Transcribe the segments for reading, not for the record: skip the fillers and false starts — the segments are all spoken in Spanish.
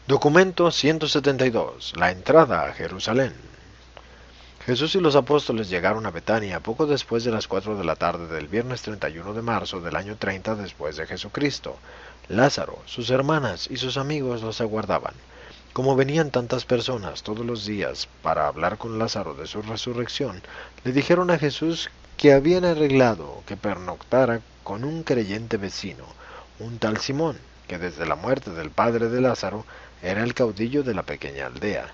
Documento 172. La entrada a Jerusalén. Jesús y los apóstoles llegaron a Betania poco después de las 4 de la tarde del viernes 31 de marzo del año 30 después de Jesucristo. Lázaro, sus hermanas y sus amigos los aguardaban. Como venían tantas personas todos los días para hablar con Lázaro de su resurrección, le dijeron a Jesús que habían arreglado que pernoctara con un creyente vecino, un tal Simón, que desde la muerte del padre de Lázaro era el caudillo de la pequeña aldea.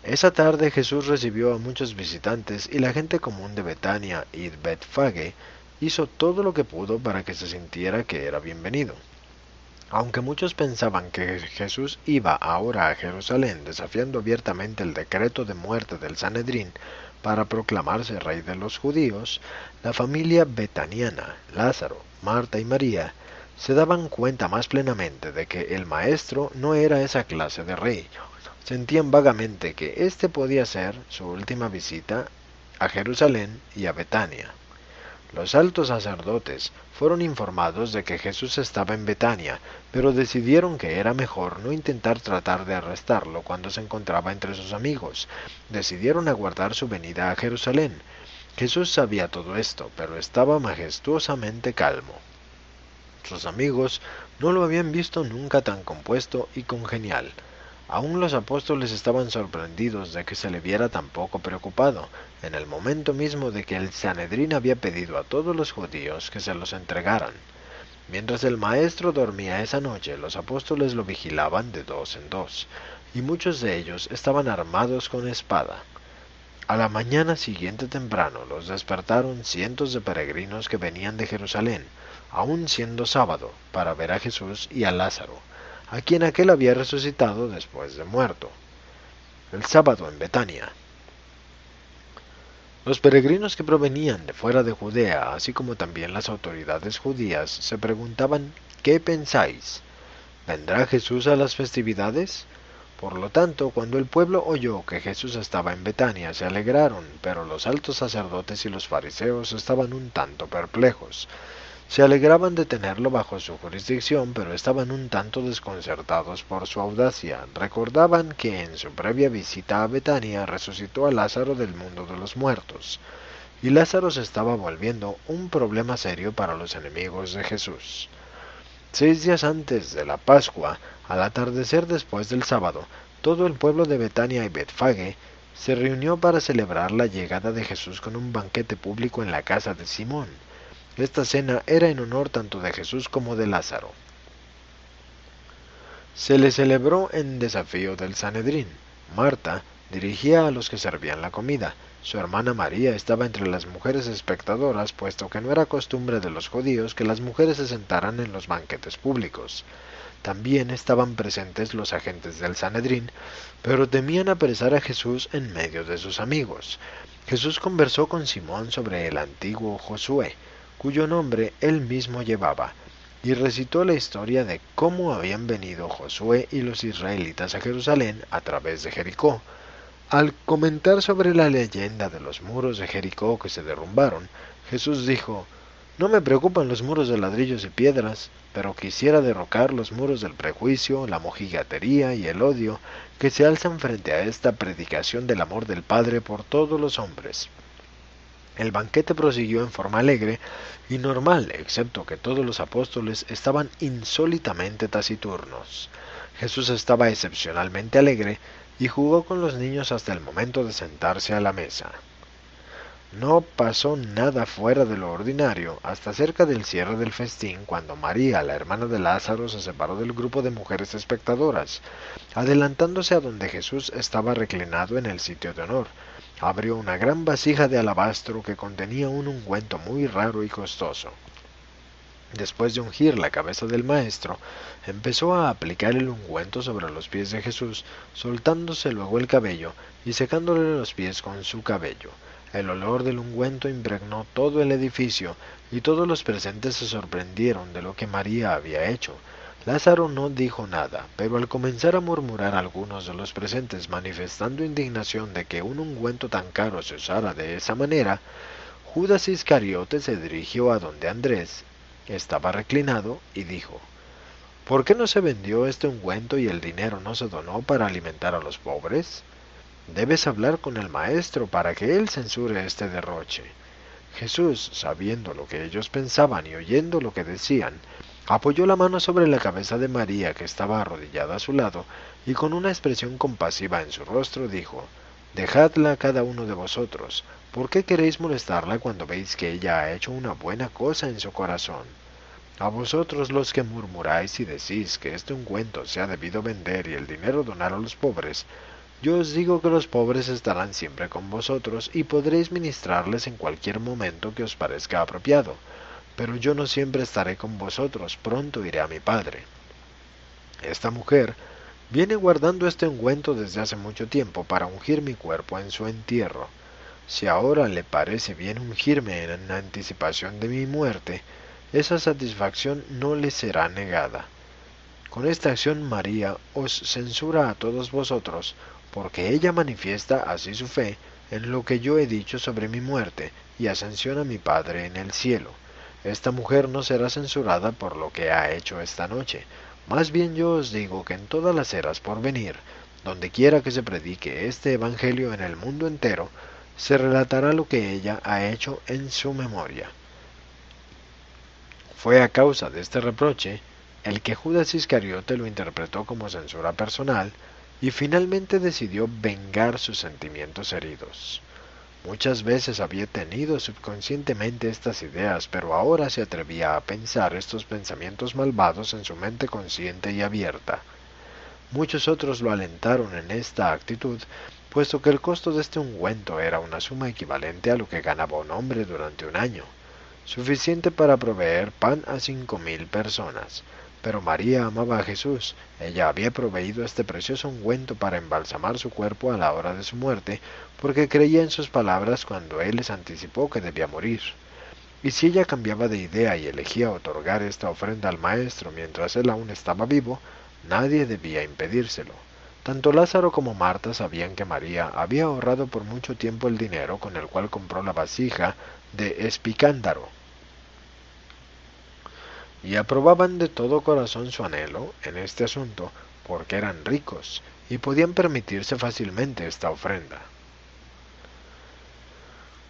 Esa tarde Jesús recibió a muchos visitantes y la gente común de Betania y Betfage hizo todo lo que pudo para que se sintiera que era bienvenido. Aunque muchos pensaban que Jesús iba ahora a Jerusalén desafiando abiertamente el decreto de muerte del Sanedrín para proclamarse rey de los judíos, la familia betaniana, Lázaro, Marta y María, se daban cuenta más plenamente de que el Maestro no era esa clase de rey. Sentían vagamente que éste podía ser su última visita a Jerusalén y a Betania. Los altos sacerdotes fueron informados de que Jesús estaba en Betania, pero decidieron que era mejor no intentar tratar de arrestarlo cuando se encontraba entre sus amigos. Decidieron aguardar su venida a Jerusalén. Jesús sabía todo esto, pero estaba majestuosamente calmo. Sus amigos no lo habían visto nunca tan compuesto y congenial. Aún los apóstoles estaban sorprendidos de que se le viera tan poco preocupado, en el momento mismo de que el Sanedrín había pedido a todos los judíos que se los entregaran. Mientras el maestro dormía esa noche, los apóstoles lo vigilaban de dos en dos, y muchos de ellos estaban armados con espada. A la mañana siguiente temprano los despertaron cientos de peregrinos que venían de Jerusalén, aun siendo sábado, para ver a Jesús y a Lázaro, a quien aquél había resucitado después de muerto. El sábado en Betania. Los peregrinos que provenían de fuera de Judea, así como también las autoridades judías, se preguntaban: ¿qué pensáis? ¿Vendrá Jesús a las festividades? Por lo tanto, cuando el pueblo oyó que Jesús estaba en Betania, se alegraron, pero los altos sacerdotes y los fariseos estaban un tanto perplejos. Se alegraban de tenerlo bajo su jurisdicción, pero estaban un tanto desconcertados por su audacia. Recordaban que en su previa visita a Betania resucitó a Lázaro del mundo de los muertos, y Lázaro se estaba volviendo un problema serio para los enemigos de Jesús. 6 días antes de la Pascua, al atardecer después del sábado, todo el pueblo de Betania y Betfage se reunió para celebrar la llegada de Jesús con un banquete público en la casa de Simón. Esta cena era en honor tanto de Jesús como de Lázaro. Se le celebró en desafío del Sanedrín. Marta dirigía a los que servían la comida. Su hermana María estaba entre las mujeres espectadoras, puesto que no era costumbre de los judíos que las mujeres se sentaran en los banquetes públicos. También estaban presentes los agentes del Sanedrín, pero temían apresar a Jesús en medio de sus amigos. Jesús conversó con Simón sobre el antiguo Josué, cuyo nombre él mismo llevaba, y recitó la historia de cómo habían venido Josué y los israelitas a Jerusalén a través de Jericó. Al comentar sobre la leyenda de los muros de Jericó que se derrumbaron, Jesús dijo: «No me preocupan los muros de ladrillos y piedras, pero quisiera derrocar los muros del prejuicio, la mojigatería y el odio que se alzan frente a esta predicación del amor del Padre por todos los hombres». El banquete prosiguió en forma alegre y normal, excepto que todos los apóstoles estaban insólitamente taciturnos. Jesús estaba excepcionalmente alegre y jugó con los niños hasta el momento de sentarse a la mesa. No pasó nada fuera de lo ordinario hasta cerca del cierre del festín, cuando María, la hermana de Lázaro, se separó del grupo de mujeres espectadoras. Adelantándose a donde Jesús estaba reclinado en el sitio de honor, abrió una gran vasija de alabastro que contenía un ungüento muy raro y costoso. Después de ungir la cabeza del maestro, empezó a aplicar el ungüento sobre los pies de Jesús, soltándose luego el cabello y secándole los pies con su cabello. El olor del ungüento impregnó todo el edificio, y todos los presentes se sorprendieron de lo que María había hecho. Lázaro no dijo nada, pero al comenzar a murmurar algunos de los presentes manifestando indignación de que un ungüento tan caro se usara de esa manera, Judas Iscariote se dirigió a donde Andrés estaba reclinado y dijo: ¿Por qué no se vendió este ungüento y el dinero no se donó para alimentar a los pobres? Debes hablar con el maestro para que él censure este derroche. Jesús, sabiendo lo que ellos pensaban y oyendo lo que decían, apoyó la mano sobre la cabeza de María, que estaba arrodillada a su lado, y con una expresión compasiva en su rostro dijo, «Dejadla cada uno de vosotros. ¿Por qué queréis molestarla cuando veis que ella ha hecho una buena cosa en su corazón? A vosotros los que murmuráis y decís que este ungüento se ha debido vender y el dinero donar a los pobres, yo os digo que los pobres estarán siempre con vosotros y podréis ministrarles en cualquier momento que os parezca apropiado. Pero yo no siempre estaré con vosotros, pronto iré a mi Padre. Esta mujer viene guardando este ungüento desde hace mucho tiempo para ungir mi cuerpo en su entierro. Si ahora le parece bien ungirme en anticipación de mi muerte, esa satisfacción no le será negada. Con esta acción María os censura a todos vosotros, porque ella manifiesta así su fe en lo que yo he dicho sobre mi muerte, y ascensión a mi Padre en el cielo. Esta mujer no será censurada por lo que ha hecho esta noche. Más bien yo os digo que en todas las eras por venir, donde quiera que se predique este Evangelio en el mundo entero, se relatará lo que ella ha hecho en su memoria. Fue a causa de este reproche el que Judas Iscariote lo interpretó como censura personal y finalmente decidió vengar sus sentimientos heridos. Muchas veces había tenido subconscientemente estas ideas, pero ahora se atrevía a pensar estos pensamientos malvados en su mente consciente y abierta. Muchos otros lo alentaron en esta actitud, puesto que el costo de este ungüento era una suma equivalente a lo que ganaba un hombre durante un año, suficiente para proveer pan a 5.000 personas. Pero María amaba a Jesús. Ella había proveído este precioso ungüento para embalsamar su cuerpo a la hora de su muerte, porque creía en sus palabras cuando él les anticipó que debía morir. Y si ella cambiaba de idea y elegía otorgar esta ofrenda al Maestro mientras él aún estaba vivo, nadie debía impedírselo. Tanto Lázaro como Marta sabían que María había ahorrado por mucho tiempo el dinero con el cual compró la vasija de espicándaro, y aprobaban de todo corazón su anhelo en este asunto, porque eran ricos y podían permitirse fácilmente esta ofrenda.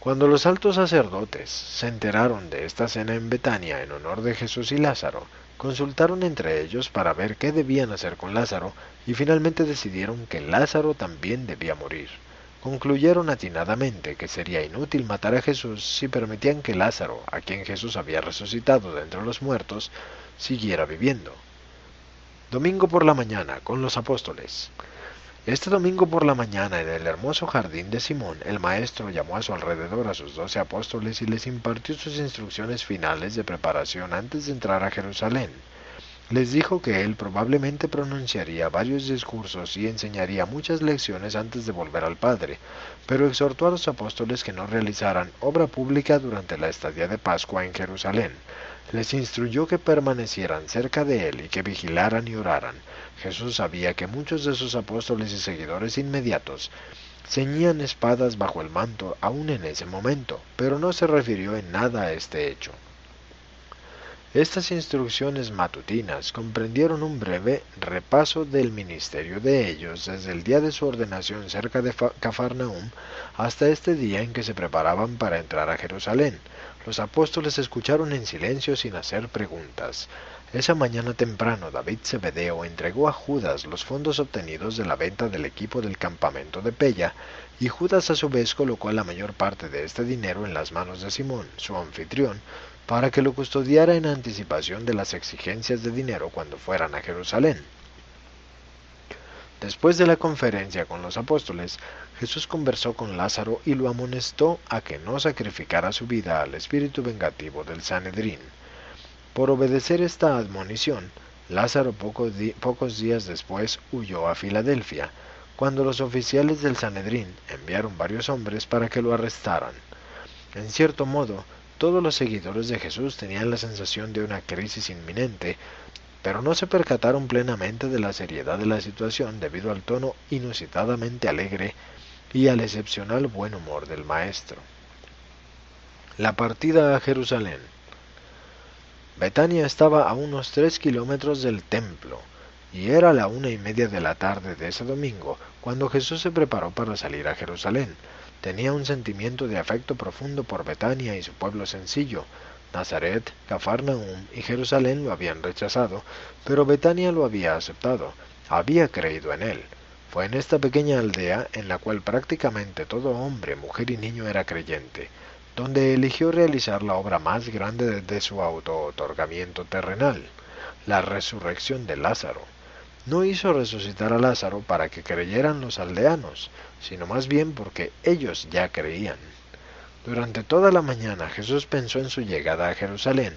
Cuando los altos sacerdotes se enteraron de esta cena en Betania en honor de Jesús y Lázaro, consultaron entre ellos para ver qué debían hacer con Lázaro y finalmente decidieron que Lázaro también debía morir. Concluyeron atinadamente que sería inútil matar a Jesús si permitían que Lázaro, a quien Jesús había resucitado de entre los muertos, siguiera viviendo. Domingo por la mañana, con los apóstoles. Este domingo por la mañana, en el hermoso jardín de Simón, el Maestro llamó a su alrededor a sus 12 apóstoles y les impartió sus instrucciones finales de preparación antes de entrar a Jerusalén. Les dijo que él probablemente pronunciaría varios discursos y enseñaría muchas lecciones antes de volver al Padre, pero exhortó a los apóstoles que no realizaran obra pública durante la estadía de Pascua en Jerusalén. Les instruyó que permanecieran cerca de él y que vigilaran y oraran. Jesús sabía que muchos de sus apóstoles y seguidores inmediatos ceñían espadas bajo el manto aún en ese momento, pero no se refirió en nada a este hecho. Estas instrucciones matutinas comprendieron un breve repaso del ministerio de ellos desde el día de su ordenación cerca de Cafarnaúm hasta este día en que se preparaban para entrar a Jerusalén. Los apóstoles escucharon en silencio sin hacer preguntas. Esa mañana temprano David Zebedeo entregó a Judas los fondos obtenidos de la venta del equipo del campamento de Pella, y Judas a su vez colocó la mayor parte de este dinero en las manos de Simón, su anfitrión, para que lo custodiara en anticipación de las exigencias de dinero cuando fueran a Jerusalén. Después de la conferencia con los apóstoles, Jesús conversó con Lázaro y lo amonestó a que no sacrificara su vida al espíritu vengativo del Sanedrín. Por obedecer esta admonición, Lázaro pocos días después huyó a Filadelfia, cuando los oficiales del Sanedrín enviaron varios hombres para que lo arrestaran. En cierto modo, todos los seguidores de Jesús tenían la sensación de una crisis inminente, pero no se percataron plenamente de la seriedad de la situación debido al tono inusitadamente alegre y al excepcional buen humor del Maestro. La partida a Jerusalén. Betania estaba a unos 3 kilómetros del templo, y era la 1:30 de la tarde de ese domingo cuando Jesús se preparó para salir a Jerusalén. Tenía un sentimiento de afecto profundo por Betania y su pueblo sencillo. Nazaret, Cafarnaúm y Jerusalén lo habían rechazado, pero Betania lo había aceptado, había creído en él. Fue en esta pequeña aldea, en la cual prácticamente todo hombre, mujer y niño era creyente, donde eligió realizar la obra más grande de su auto-otorgamiento terrenal, la resurrección de Lázaro. No hizo resucitar a Lázaro para que creyeran los aldeanos, sino más bien porque ellos ya creían. Durante toda la mañana Jesús pensó en su llegada a Jerusalén.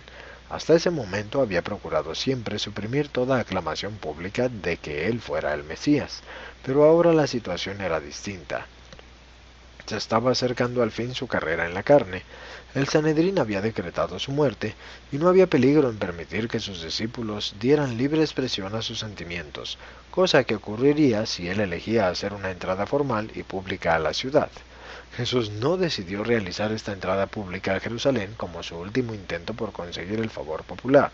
Hasta ese momento había procurado siempre suprimir toda aclamación pública de que él fuera el Mesías, pero ahora la situación era distinta. Se estaba acercando al fin su carrera en la carne. El Sanedrín había decretado su muerte, y no había peligro en permitir que sus discípulos dieran libre expresión a sus sentimientos, cosa que ocurriría si él elegía hacer una entrada formal y pública a la ciudad. Jesús no decidió realizar esta entrada pública a Jerusalén como su último intento por conseguir el favor popular,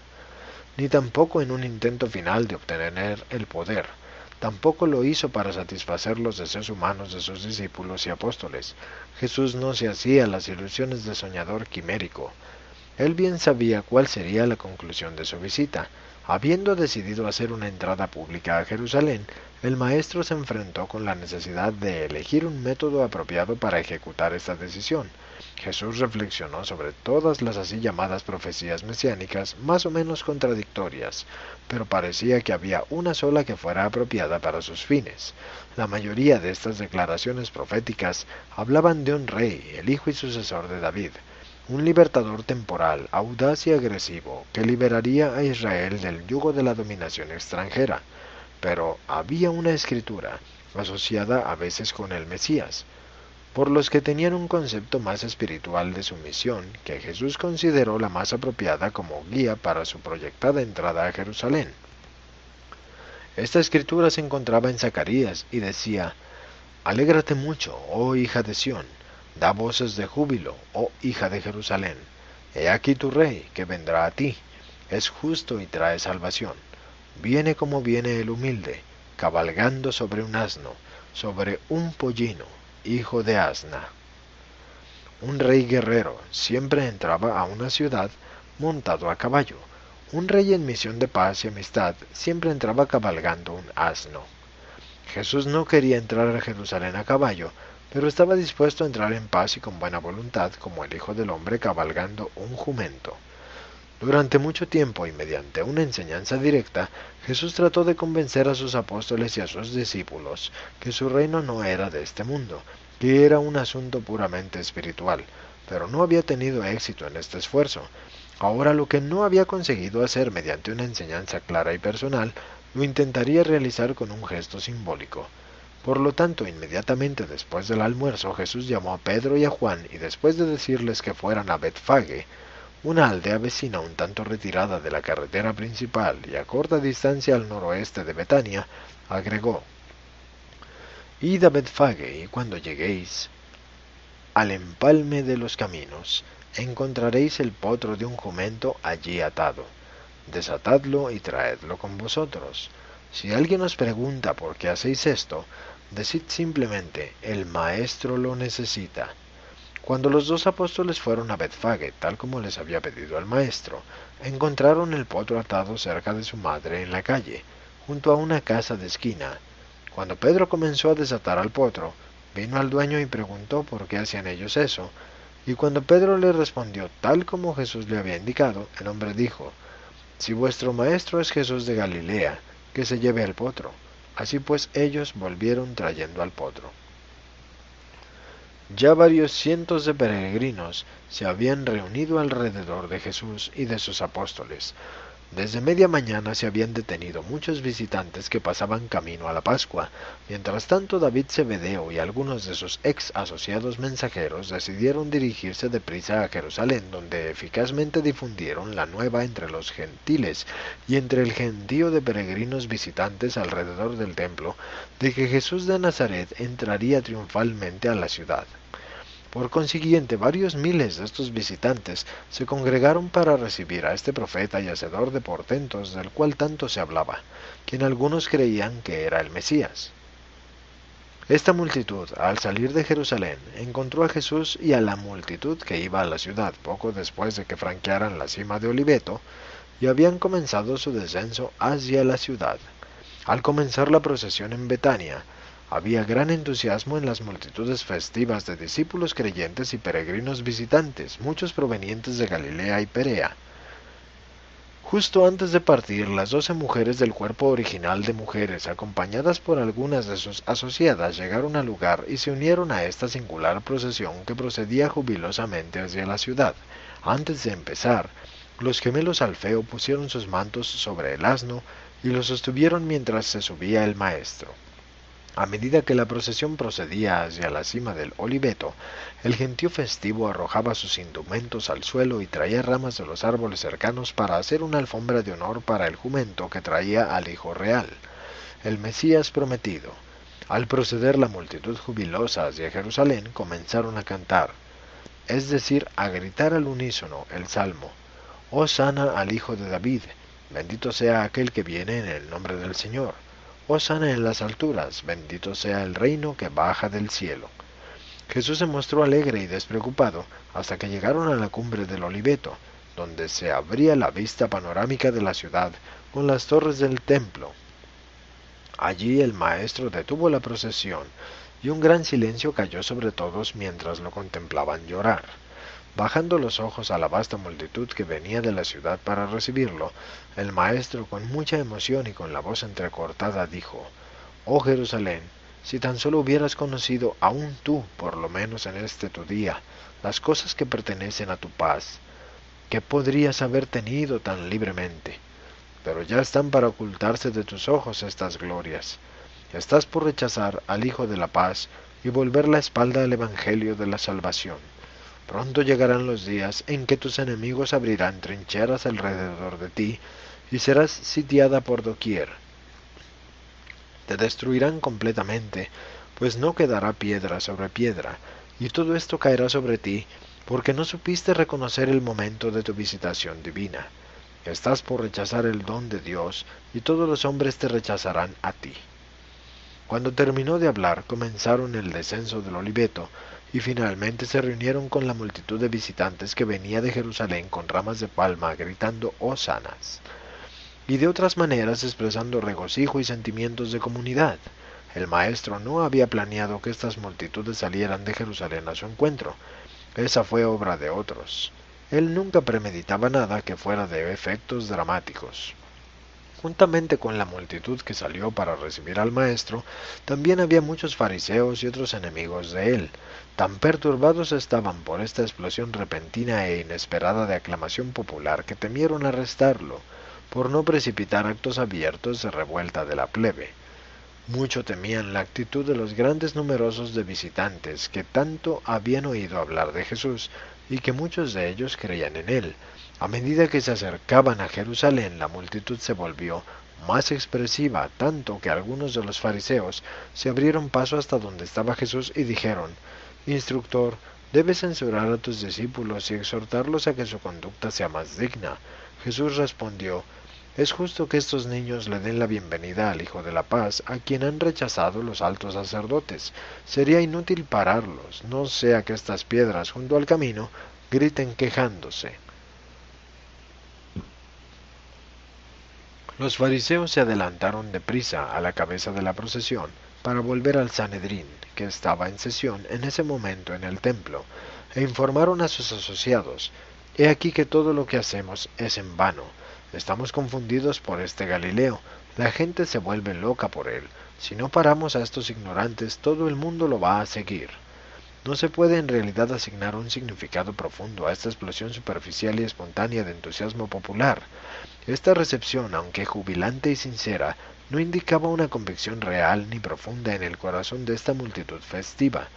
ni tampoco en un intento final de obtener el poder. Tampoco lo hizo para satisfacer los deseos humanos de sus discípulos y apóstoles. Jesús no se hacía las ilusiones de soñador quimérico. Él bien sabía cuál sería la conclusión de su visita. Habiendo decidido hacer una entrada pública a Jerusalén, el maestro se enfrentó con la necesidad de elegir un método apropiado para ejecutar esta decisión. Jesús reflexionó sobre todas las así llamadas profecías mesiánicas, más o menos contradictorias, pero parecía que había una sola que fuera apropiada para sus fines. La mayoría de estas declaraciones proféticas hablaban de un rey, el hijo y sucesor de David, un libertador temporal, audaz y agresivo, que liberaría a Israel del yugo de la dominación extranjera. Pero había una escritura, asociada a veces con el Mesías, por los que tenían un concepto más espiritual de su misión, que Jesús consideró la más apropiada como guía para su proyectada entrada a Jerusalén. Esta escritura se encontraba en Zacarías y decía: Alégrate mucho, oh hija de Sión, da voces de júbilo, oh hija de Jerusalén. He aquí tu rey, que vendrá a ti, es justo y trae salvación. Viene como viene el humilde, cabalgando sobre un asno, sobre un pollino, hijo de asna. Un rey guerrero siempre entraba a una ciudad montado a caballo. Un rey en misión de paz y amistad siempre entraba cabalgando un asno. Jesús no quería entrar a Jerusalén a caballo, pero estaba dispuesto a entrar en paz y con buena voluntad como el Hijo del Hombre cabalgando un jumento. Durante mucho tiempo y mediante una enseñanza directa, Jesús trató de convencer a sus apóstoles y a sus discípulos que su reino no era de este mundo, que era un asunto puramente espiritual, pero no había tenido éxito en este esfuerzo. Ahora lo que no había conseguido hacer mediante una enseñanza clara y personal, lo intentaría realizar con un gesto simbólico. Por lo tanto, inmediatamente después del almuerzo, Jesús llamó a Pedro y a Juan, y después de decirles que fueran a Betfage, una aldea vecina un tanto retirada de la carretera principal y a corta distancia al noroeste de Betania, agregó: Id a Betfage, y cuando lleguéis al empalme de los caminos, encontraréis el potro de un jumento allí atado. Desatadlo y traedlo con vosotros. Si alguien os pregunta por qué hacéis esto, decid simplemente: el maestro lo necesita. Cuando los dos apóstoles fueron a Betfage, tal como les había pedido el maestro, encontraron el potro atado cerca de su madre en la calle, junto a una casa de esquina. Cuando Pedro comenzó a desatar al potro, vino al dueño y preguntó por qué hacían ellos eso. Y cuando Pedro le respondió tal como Jesús le había indicado, el hombre dijo: Si vuestro maestro es Jesús de Galilea, que se lleve al potro. Así pues ellos volvieron trayendo al potro. Ya varios cientos de peregrinos se habían reunido alrededor de Jesús y de sus apóstoles. Desde media mañana se habían detenido muchos visitantes que pasaban camino a la Pascua. Mientras tanto, David Zebedeo y algunos de sus ex asociados mensajeros decidieron dirigirse deprisa a Jerusalén, donde eficazmente difundieron la nueva entre los gentiles y entre el gentío de peregrinos visitantes alrededor del templo de que Jesús de Nazaret entraría triunfalmente a la ciudad. Por consiguiente, varios miles de estos visitantes se congregaron para recibir a este profeta y hacedor de portentos del cual tanto se hablaba, quien algunos creían que era el Mesías. Esta multitud, al salir de Jerusalén, encontró a Jesús y a la multitud que iba a la ciudad poco después de que franquearan la cima de Oliveto, y habían comenzado su descenso hacia la ciudad. Al comenzar la procesión en Betania, había gran entusiasmo en las multitudes festivas de discípulos creyentes y peregrinos visitantes, muchos provenientes de Galilea y Perea. Justo antes de partir, las 12 mujeres del cuerpo original de mujeres, acompañadas por algunas de sus asociadas, llegaron al lugar y se unieron a esta singular procesión que procedía jubilosamente hacia la ciudad. Antes de empezar, los gemelos Alfeo pusieron sus mantos sobre el asno y los sostuvieron mientras se subía el maestro. A medida que la procesión procedía hacia la cima del Oliveto, el gentío festivo arrojaba sus indumentos al suelo y traía ramas de los árboles cercanos para hacer una alfombra de honor para el jumento que traía al Hijo Real, el Mesías prometido. Al proceder la multitud jubilosa hacia Jerusalén, comenzaron a cantar, es decir, a gritar al unísono el salmo, Hosana al Hijo de David, bendito sea aquel que viene en el nombre del Señor. Hosana en las alturas, bendito sea el reino que baja del cielo. Jesús se mostró alegre y despreocupado hasta que llegaron a la cumbre del Oliveto, donde se abría la vista panorámica de la ciudad con las torres del templo. Allí el maestro detuvo la procesión y un gran silencio cayó sobre todos mientras lo contemplaban llorar. Bajando los ojos a la vasta multitud que venía de la ciudad para recibirlo, el maestro, con mucha emoción y con la voz entrecortada, dijo, «Oh Jerusalén, si tan solo hubieras conocido, aún tú, por lo menos en este tu día, las cosas que pertenecen a tu paz, ¿qué podrías haber tenido tan libremente? Pero ya están para ocultarse de tus ojos estas glorias. Estás por rechazar al Hijo de la Paz y volver la espalda al Evangelio de la salvación. Pronto llegarán los días en que tus enemigos abrirán trincheras alrededor de ti y serás sitiada por doquier. Te destruirán completamente, pues no quedará piedra sobre piedra, y todo esto caerá sobre ti, porque no supiste reconocer el momento de tu visitación divina. Estás por rechazar el don de Dios, y todos los hombres te rechazarán a ti». Cuando terminó de hablar, comenzaron el descenso del Oliveto, y finalmente se reunieron con la multitud de visitantes que venía de Jerusalén con ramas de palma, gritando hosanas, y de otras maneras expresando regocijo y sentimientos de comunidad. El maestro no había planeado que estas multitudes salieran de Jerusalén a su encuentro. Esa fue obra de otros. Él nunca premeditaba nada que fuera de efectos dramáticos. Juntamente con la multitud que salió para recibir al maestro, también había muchos fariseos y otros enemigos de él. Tan perturbados estaban por esta explosión repentina e inesperada de aclamación popular que temieron arrestarlo, por no precipitar actos abiertos de revuelta de la plebe. Mucho temían la actitud de los grandes numerosos de visitantes que tanto habían oído hablar de Jesús y que muchos de ellos creían en él. A medida que se acercaban a Jerusalén, la multitud se volvió más expresiva, tanto que algunos de los fariseos se abrieron paso hasta donde estaba Jesús y dijeron, «Instructor, debes censurar a tus discípulos y exhortarlos a que su conducta sea más digna». Jesús respondió, «Es justo que estos niños le den la bienvenida al Hijo de la Paz, a quien han rechazado los altos sacerdotes. Sería inútil pararlos, no sea que estas piedras junto al camino griten quejándose». Los fariseos se adelantaron deprisa a la cabeza de la procesión para volver al Sanedrín, que estaba en sesión en ese momento en el templo, e informaron a sus asociados, «He aquí que todo lo que hacemos es en vano. Estamos confundidos por este Galileo. La gente se vuelve loca por él. Si no paramos a estos ignorantes, todo el mundo lo va a seguir». No se puede en realidad asignar un significado profundo a esta explosión superficial y espontánea de entusiasmo popular. Esta recepción, aunque jubilante y sincera, no indicaba una convicción real ni profunda en el corazón de esta multitud festiva.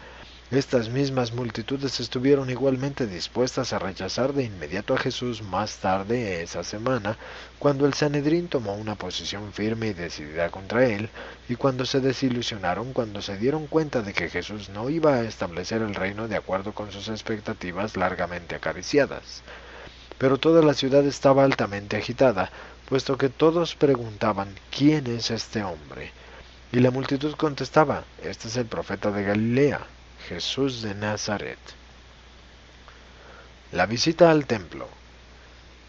Estas mismas multitudes estuvieron igualmente dispuestas a rechazar de inmediato a Jesús más tarde esa semana, cuando el Sanedrín tomó una posición firme y decidida contra él, y cuando se desilusionaron cuando se dieron cuenta de que Jesús no iba a establecer el reino de acuerdo con sus expectativas largamente acariciadas. Pero toda la ciudad estaba altamente agitada, puesto que todos preguntaban ¿quién es este hombre? Y la multitud contestaba, este es el profeta de Galilea, Jesús de Nazaret. La visita al templo.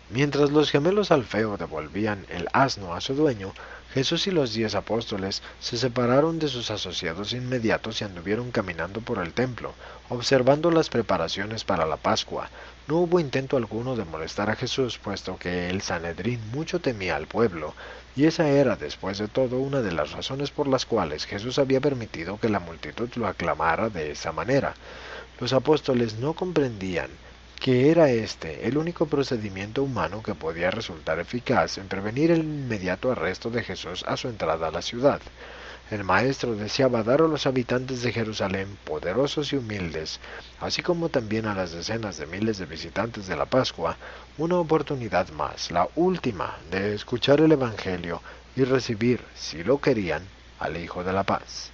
Mientras los gemelos Alfeo devolvían el asno a su dueño, Jesús y los 10 apóstoles se separaron de sus asociados inmediatos y anduvieron caminando por el templo, observando las preparaciones para la Pascua. No hubo intento alguno de molestar a Jesús, puesto que el Sanedrín mucho temía al pueblo, y esa era, después de todo, una de las razones por las cuales Jesús había permitido que la multitud lo aclamara de esa manera. Los apóstoles no comprendían que era este el único procedimiento humano que podía resultar eficaz en prevenir el inmediato arresto de Jesús a su entrada a la ciudad. El Maestro deseaba dar a los habitantes de Jerusalén, poderosos y humildes, así como también a las decenas de miles de visitantes de la Pascua, una oportunidad más, la última, de escuchar el Evangelio y recibir, si lo querían, al Hijo de la Paz.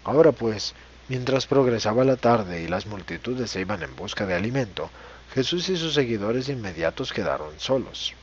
Ahora pues, mientras progresaba la tarde y las multitudes se iban en busca de alimento, Jesús y sus seguidores inmediatos quedaron solos.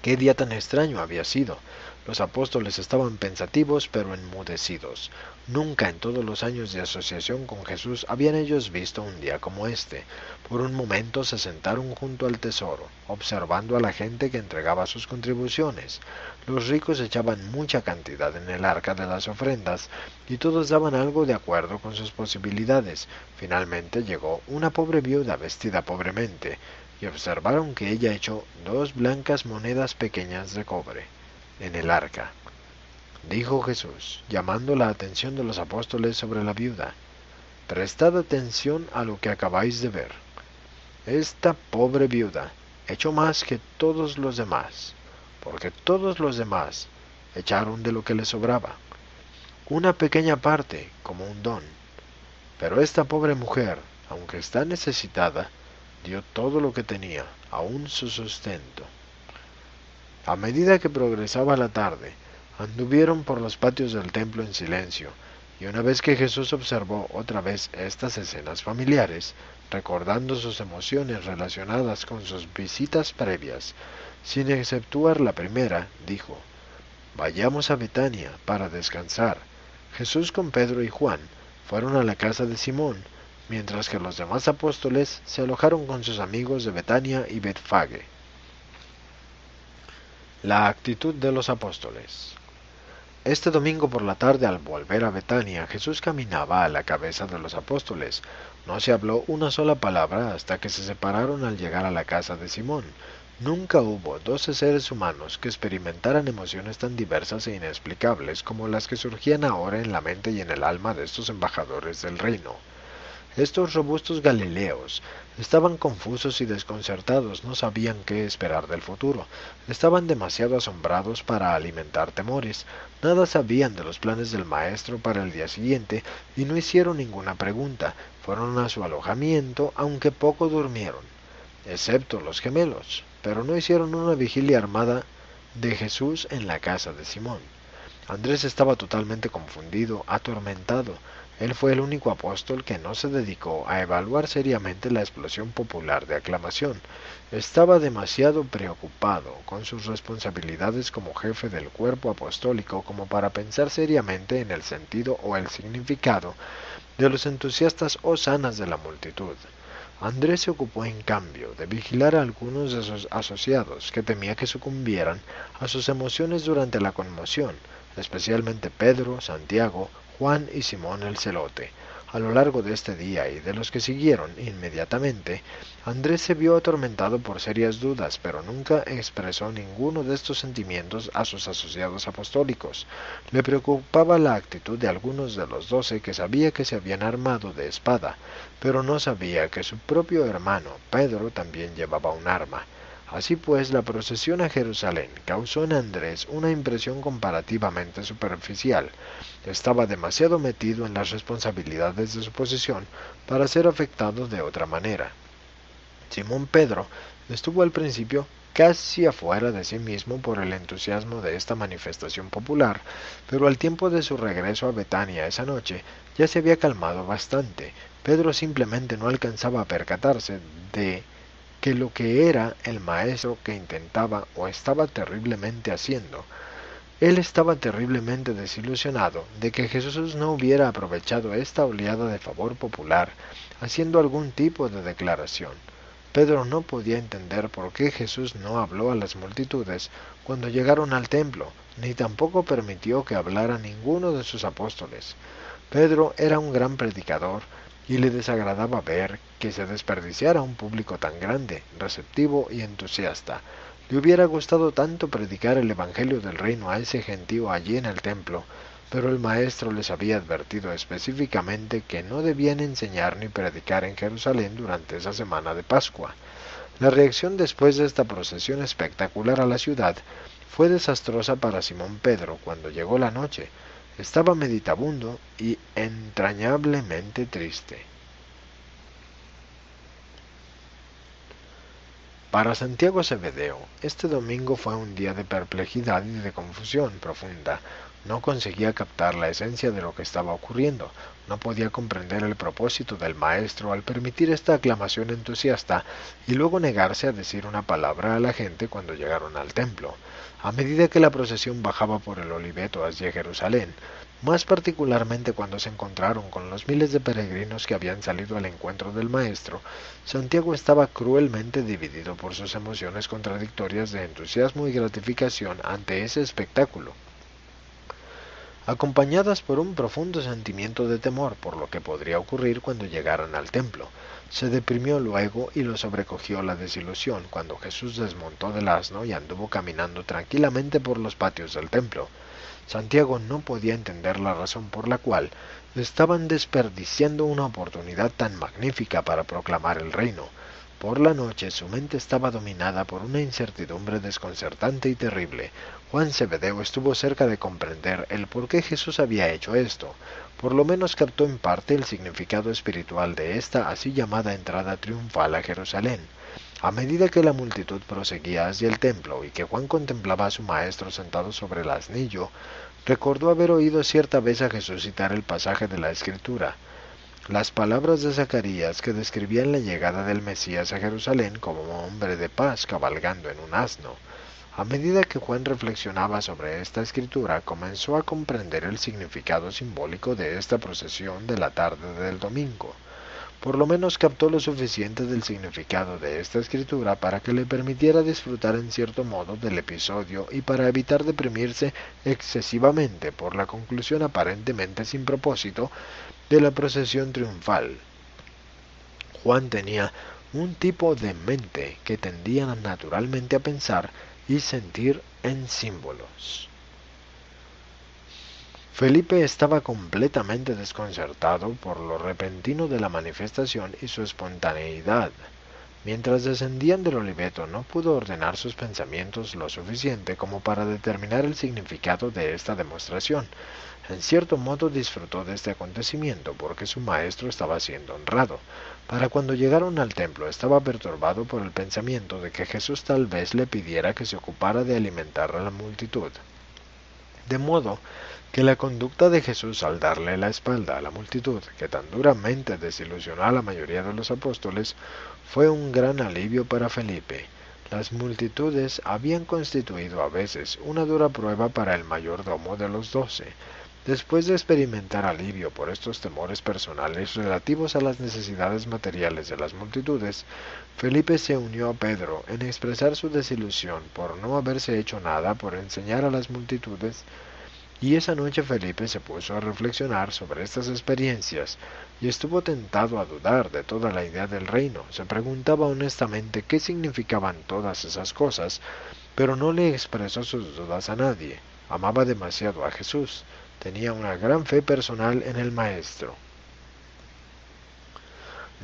¿Qué día tan extraño había sido? Los apóstoles estaban pensativos pero enmudecidos. Nunca en todos los años de asociación con Jesús habían ellos visto un día como este. Por un momento se sentaron junto al tesoro, observando a la gente que entregaba sus contribuciones. Los ricos echaban mucha cantidad en el arca de las ofrendas, y todos daban algo de acuerdo con sus posibilidades. Finalmente llegó una pobre viuda vestida pobremente, y observaron que ella echó 2 blancas monedas pequeñas de cobre en el arca. Dijo Jesús, llamando la atención de los apóstoles sobre la viuda, prestad atención a lo que acabáis de ver. Esta pobre viuda echó más que todos los demás, porque todos los demás echaron de lo que les sobraba, una pequeña parte como un don, pero esta pobre mujer, aunque está necesitada, dio todo lo que tenía, aun su sustento. A medida que progresaba la tarde, anduvieron por los patios del templo en silencio, y una vez que Jesús observó otra vez estas escenas familiares, recordando sus emociones relacionadas con sus visitas previas, sin exceptuar la primera, dijo, vayamos a Betania para descansar. Jesús con Pedro y Juan fueron a la casa de Simón, mientras que los demás apóstoles se alojaron con sus amigos de Betania y Betfage. La actitud de los apóstoles. Este domingo por la tarde, al volver a Betania, Jesús caminaba a la cabeza de los apóstoles. No se habló una sola palabra hasta que se separaron al llegar a la casa de Simón. Nunca hubo 12 seres humanos que experimentaran emociones tan diversas e inexplicables como las que surgían ahora en la mente y en el alma de estos embajadores del reino. Estos robustos galileos estaban confusos y desconcertados, no sabían qué esperar del futuro, estaban demasiado asombrados para alimentar temores, nada sabían de los planes del maestro para el día siguiente y no hicieron ninguna pregunta, fueron a su alojamiento aunque poco durmieron, excepto los gemelos, pero no hicieron una vigilia armada de Jesús en la casa de Simón. Andrés estaba totalmente confundido, atormentado. Él fue el único apóstol que no se dedicó a evaluar seriamente la explosión popular de aclamación. Estaba demasiado preocupado con sus responsabilidades como jefe del cuerpo apostólico como para pensar seriamente en el sentido o el significado de los entusiastas hosanas de la multitud. Andrés se ocupó en cambio de vigilar a algunos de sus asociados que temía que sucumbieran a sus emociones durante la conmoción, especialmente Pedro, Santiago, Juan y Simón el Celote. A lo largo de este día y de los que siguieron inmediatamente, Andrés se vio atormentado por serias dudas, pero nunca expresó ninguno de estos sentimientos a sus asociados apostólicos. Le preocupaba la actitud de algunos de los 12 que sabía que se habían armado de espada, pero no sabía que su propio hermano, Pedro, también llevaba un arma. Así pues, la procesión a Jerusalén causó en Andrés una impresión comparativamente superficial. Estaba demasiado metido en las responsabilidades de su posición para ser afectado de otra manera. Simón Pedro estuvo al principio casi afuera de sí mismo por el entusiasmo de esta manifestación popular, pero al tiempo de su regreso a Betania esa noche ya se había calmado bastante. Pedro simplemente no alcanzaba a percatarse de que lo que era el maestro que intentaba o estaba terriblemente haciendo. Él estaba terriblemente desilusionado de que Jesús no hubiera aprovechado esta oleada de favor popular haciendo algún tipo de declaración. Pedro no podía entender por qué Jesús no habló a las multitudes cuando llegaron al templo, ni tampoco permitió que hablara ninguno de sus apóstoles. Pedro era un gran predicador y le desagradaba ver que se desperdiciara un público tan grande, receptivo y entusiasta. Le hubiera gustado tanto predicar el Evangelio del Reino a ese gentío allí en el templo, pero el maestro les había advertido específicamente que no debían enseñar ni predicar en Jerusalén durante esa semana de Pascua. La reacción después de esta procesión espectacular a la ciudad fue desastrosa para Simón Pedro cuando llegó la noche. Estaba meditabundo y entrañablemente triste. Para Santiago Zebedeo, este domingo fue un día de perplejidad y de confusión profunda. No conseguía captar la esencia de lo que estaba ocurriendo. No podía comprender el propósito del maestro al permitir esta aclamación entusiasta y luego negarse a decir una palabra a la gente cuando llegaron al templo. A medida que la procesión bajaba por el Oliveto hacia Jerusalén, más particularmente cuando se encontraron con los miles de peregrinos que habían salido al encuentro del maestro, Santiago estaba cruelmente dividido por sus emociones contradictorias de entusiasmo y gratificación ante ese espectáculo, acompañadas por un profundo sentimiento de temor por lo que podría ocurrir cuando llegaran al templo. Se deprimió luego y lo sobrecogió la desilusión cuando Jesús desmontó del asno y anduvo caminando tranquilamente por los patios del templo. Santiago no podía entender la razón por la cual estaban desperdiciando una oportunidad tan magnífica para proclamar el reino. Por la noche su mente estaba dominada por una incertidumbre desconcertante y terrible. Juan Zebedeo estuvo cerca de comprender el por qué Jesús había hecho esto. Por lo menos captó en parte el significado espiritual de esta así llamada entrada triunfal a Jerusalén. A medida que la multitud proseguía hacia el templo y que Juan contemplaba a su maestro sentado sobre el asnillo, recordó haber oído cierta vez a Jesús citar el pasaje de la Escritura, las palabras de Zacarías que describían la llegada del Mesías a Jerusalén como hombre de paz cabalgando en un asno. A medida que Juan reflexionaba sobre esta escritura, comenzó a comprender el significado simbólico de esta procesión de la tarde del domingo. Por lo menos captó lo suficiente del significado de esta escritura para que le permitiera disfrutar en cierto modo del episodio y para evitar deprimirse excesivamente por la conclusión aparentemente sin propósito de la procesión triunfal. Juan tenía un tipo de mente que tendía naturalmente a pensar y sentir en símbolos. Felipe estaba completamente desconcertado por lo repentino de la manifestación y su espontaneidad. Mientras descendían del Oliveto no pudo ordenar sus pensamientos lo suficiente como para determinar el significado de esta demostración. En cierto modo disfrutó de este acontecimiento porque su maestro estaba siendo honrado. Para cuando llegaron al templo estaba perturbado por el pensamiento de que Jesús tal vez le pidiera que se ocupara de alimentar a la multitud. De modo que la conducta de Jesús al darle la espalda a la multitud, que tan duramente desilusionó a la mayoría de los apóstoles, fue un gran alivio para Felipe. Las multitudes habían constituido a veces una dura prueba para el mayordomo de los 12. Después de experimentar alivio por estos temores personales relativos a las necesidades materiales de las multitudes, Felipe se unió a Pedro en expresar su desilusión por no haberse hecho nada por enseñar a las multitudes, y esa noche Felipe se puso a reflexionar sobre estas experiencias y estuvo tentado a dudar de toda la idea del reino. Se preguntaba honestamente qué significaban todas esas cosas, pero no le expresó sus dudas a nadie. Amaba demasiado a Jesús. Tenía una gran fe personal en el Maestro.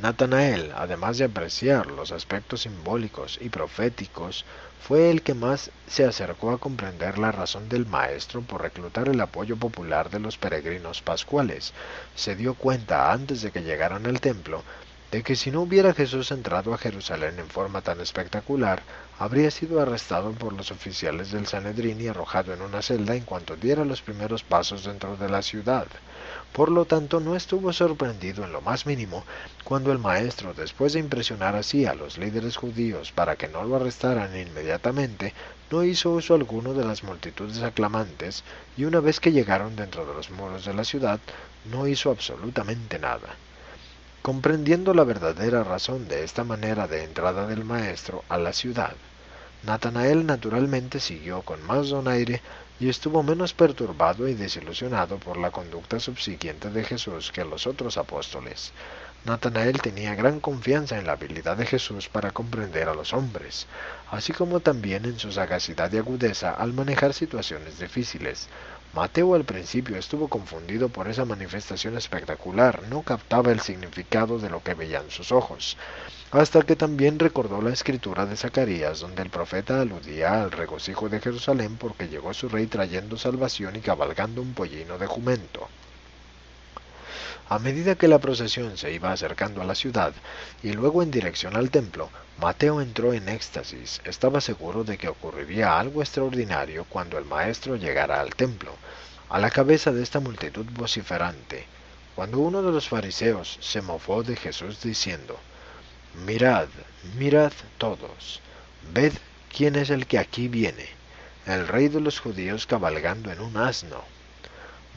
Natanael, además de apreciar los aspectos simbólicos y proféticos, fue el que más se acercó a comprender la razón del Maestro por reclutar el apoyo popular de los peregrinos pascuales. Se dio cuenta antes de que llegaran al templo de que si no hubiera Jesús entrado a Jerusalén en forma tan espectacular, habría sido arrestado por los oficiales del Sanedrín y arrojado en una celda en cuanto diera los primeros pasos dentro de la ciudad. Por lo tanto, no estuvo sorprendido en lo más mínimo cuando el maestro, después de impresionar así a los líderes judíos para que no lo arrestaran inmediatamente, no hizo uso alguno de las multitudes aclamantes, y una vez que llegaron dentro de los muros de la ciudad, no hizo absolutamente nada. Comprendiendo la verdadera razón de esta manera de entrada del maestro a la ciudad, Natanael naturalmente siguió con más donaire y estuvo menos perturbado y desilusionado por la conducta subsiguiente de Jesús que los otros apóstoles. Natanael tenía gran confianza en la habilidad de Jesús para comprender a los hombres, así como también en su sagacidad y agudeza al manejar situaciones difíciles. Mateo al principio estuvo confundido por esa manifestación espectacular, no captaba el significado de lo que veían sus ojos, hasta que también recordó la escritura de Zacarías, donde el profeta aludía al regocijo de Jerusalén porque llegó su rey trayendo salvación y cabalgando un pollino de jumento. A medida que la procesión se iba acercando a la ciudad y luego en dirección al templo, Mateo entró en éxtasis. Estaba seguro de que ocurriría algo extraordinario cuando el maestro llegara al templo, a la cabeza de esta multitud vociferante, cuando uno de los fariseos se mofó de Jesús diciendo: Mirad, mirad todos, ved quién es el que aquí viene, el rey de los judíos cabalgando en un asno.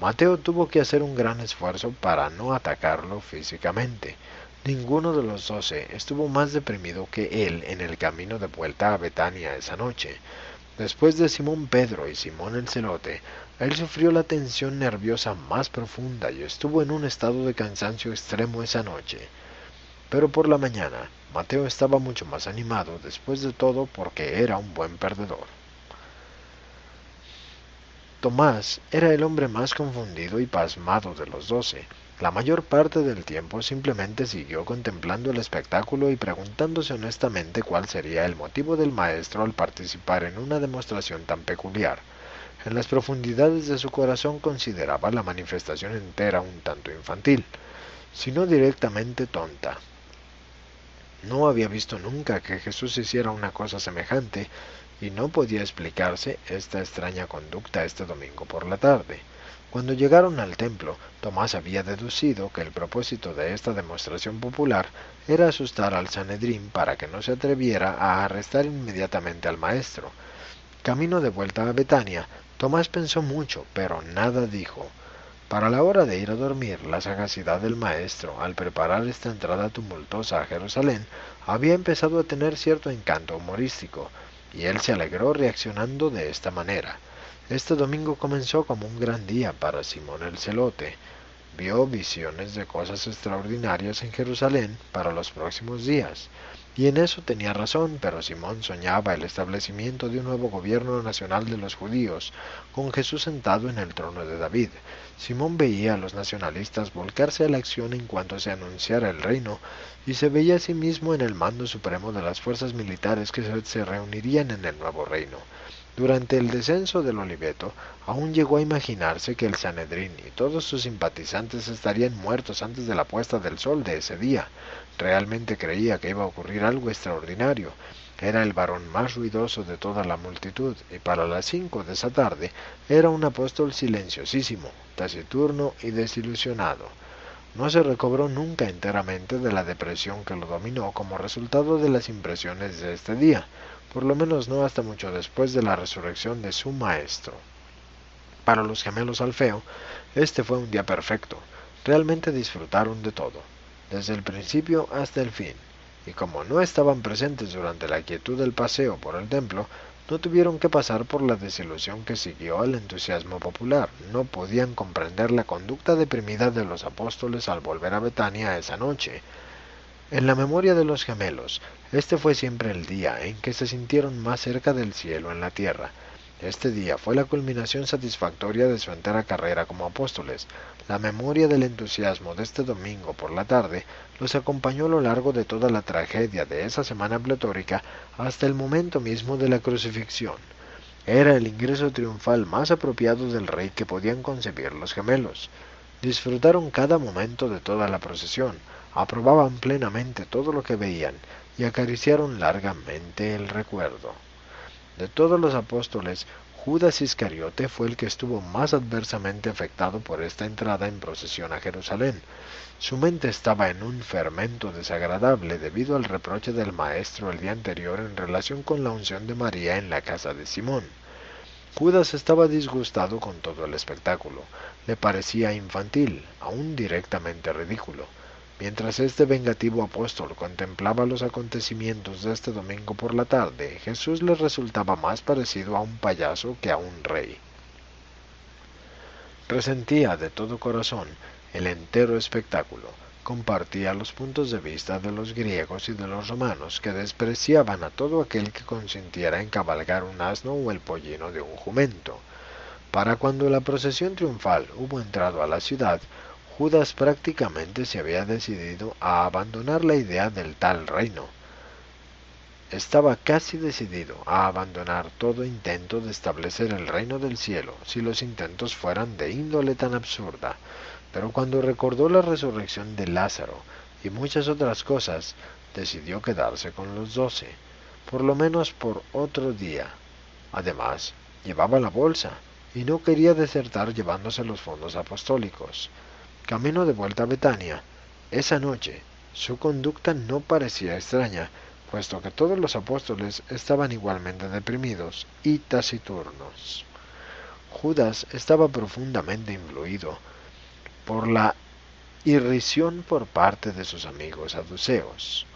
Mateo tuvo que hacer un gran esfuerzo para no atacarlo físicamente. Ninguno de los 12 estuvo más deprimido que él en el camino de vuelta a Betania esa noche. Después de Simón Pedro y Simón el Celote, él sufrió la tensión nerviosa más profunda y estuvo en un estado de cansancio extremo esa noche. Pero por la mañana, Mateo estaba mucho más animado, después de todo porque era un buen perdedor. Tomás era el hombre más confundido y pasmado de los 12. La mayor parte del tiempo simplemente siguió contemplando el espectáculo y preguntándose honestamente cuál sería el motivo del maestro al participar en una demostración tan peculiar. En las profundidades de su corazón consideraba la manifestación entera un tanto infantil, si no directamente tonta. No había visto nunca que Jesús hiciera una cosa semejante, y no podía explicarse esta extraña conducta este domingo por la tarde. Cuando llegaron al templo, Tomás había deducido que el propósito de esta demostración popular era asustar al Sanedrín para que no se atreviera a arrestar inmediatamente al maestro. Camino de vuelta a Betania, Tomás pensó mucho, pero nada dijo. Para la hora de ir a dormir, la sagacidad del maestro, al preparar esta entrada tumultuosa a Jerusalén, había empezado a tener cierto encanto humorístico, y él se alegró reaccionando de esta manera. Este domingo comenzó como un gran día para Simón el Celote. Vio visiones de cosas extraordinarias en Jerusalén para los próximos días. Y en eso tenía razón, pero Simón soñaba el establecimiento de un nuevo gobierno nacional de los judíos, con Jesús sentado en el trono de David. Simón veía a los nacionalistas volcarse a la acción en cuanto se anunciara el reino, y se veía a sí mismo en el mando supremo de las fuerzas militares que se reunirían en el nuevo reino. Durante el descenso del Oliveto, aún llegó a imaginarse que el Sanedrín y todos sus simpatizantes estarían muertos antes de la puesta del sol de ese día. Realmente creía que iba a ocurrir algo extraordinario. Era el varón más ruidoso de toda la multitud, y para las 5 de esa tarde era un apóstol silenciosísimo, taciturno y desilusionado. No se recobró nunca enteramente de la depresión que lo dominó como resultado de las impresiones de este día, por lo menos no hasta mucho después de la resurrección de su maestro. Para los gemelos Alfeo, este fue un día perfecto. Realmente disfrutaron de todo, desde el principio hasta el fin, y como no estaban presentes durante la quietud del paseo por el templo, no tuvieron que pasar por la desilusión que siguió al entusiasmo popular. No podían comprender la conducta deprimida de los apóstoles al volver a Betania esa noche. En la memoria de los gemelos, este fue siempre el día en que se sintieron más cerca del cielo en la tierra. Este día fue la culminación satisfactoria de su entera carrera como apóstoles. La memoria del entusiasmo de este domingo por la tarde los acompañó a lo largo de toda la tragedia de esa semana pletórica hasta el momento mismo de la crucifixión. Era el ingreso triunfal más apropiado del rey que podían concebir los gemelos. Disfrutaron cada momento de toda la procesión, aprobaban plenamente todo lo que veían y acariciaron largamente el recuerdo. De todos los apóstoles, Judas Iscariote fue el que estuvo más adversamente afectado por esta entrada en procesión a Jerusalén. Su mente estaba en un fermento desagradable debido al reproche del maestro el día anterior en relación con la unción de María en la casa de Simón. Judas estaba disgustado con todo el espectáculo. Le parecía infantil, aún directamente ridículo. Mientras este vengativo apóstol contemplaba los acontecimientos de este domingo por la tarde, Jesús le resultaba más parecido a un payaso que a un rey. Resentía de todo corazón el entero espectáculo, compartía los puntos de vista de los griegos y de los romanos, que despreciaban a todo aquel que consintiera en cabalgar un asno o el pollino de un jumento. Para cuando la procesión triunfal hubo entrado a la ciudad, Judas prácticamente se había decidido a abandonar la idea del tal reino. Estaba casi decidido a abandonar todo intento de establecer el reino del cielo, si los intentos fueran de índole tan absurda. Pero cuando recordó la resurrección de Lázaro y muchas otras cosas, decidió quedarse con los 12, por lo menos por otro día. Además, llevaba la bolsa, y no quería desertar llevándose los fondos apostólicos. Camino de vuelta a Betania, esa noche, su conducta no parecía extraña, puesto que todos los apóstoles estaban igualmente deprimidos y taciturnos. Judas estaba profundamente influido por la irrisión por parte de sus amigos saduceos.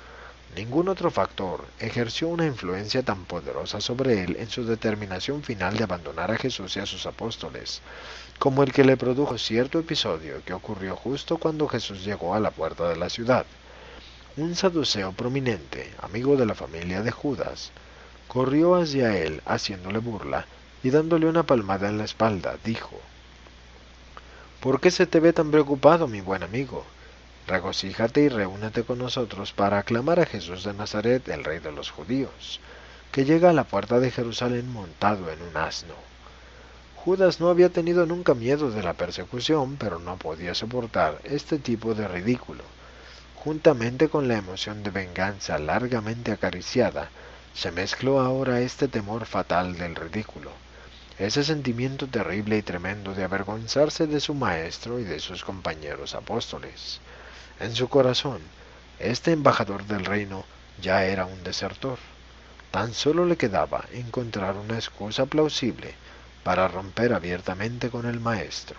Ningún otro factor ejerció una influencia tan poderosa sobre él en su determinación final de abandonar a Jesús y a sus apóstoles, como el que le produjo cierto episodio que ocurrió justo cuando Jesús llegó a la puerta de la ciudad. Un saduceo prominente, amigo de la familia de Judas, corrió hacia él haciéndole burla y dándole una palmada en la espalda, dijo: «¿Por qué se te ve tan preocupado, mi buen amigo? Regocíjate y reúnete con nosotros para aclamar a Jesús de Nazaret, el rey de los judíos, que llega a la puerta de Jerusalén montado en un asno». Judas no había tenido nunca miedo de la persecución, pero no podía soportar este tipo de ridículo. Juntamente con la emoción de venganza largamente acariciada, se mezcló ahora este temor fatal del ridículo, ese sentimiento terrible y tremendo de avergonzarse de su maestro y de sus compañeros apóstoles. En su corazón, este embajador del reino ya era un desertor. Tan solo le quedaba encontrar una excusa plausible para romper abiertamente con el maestro.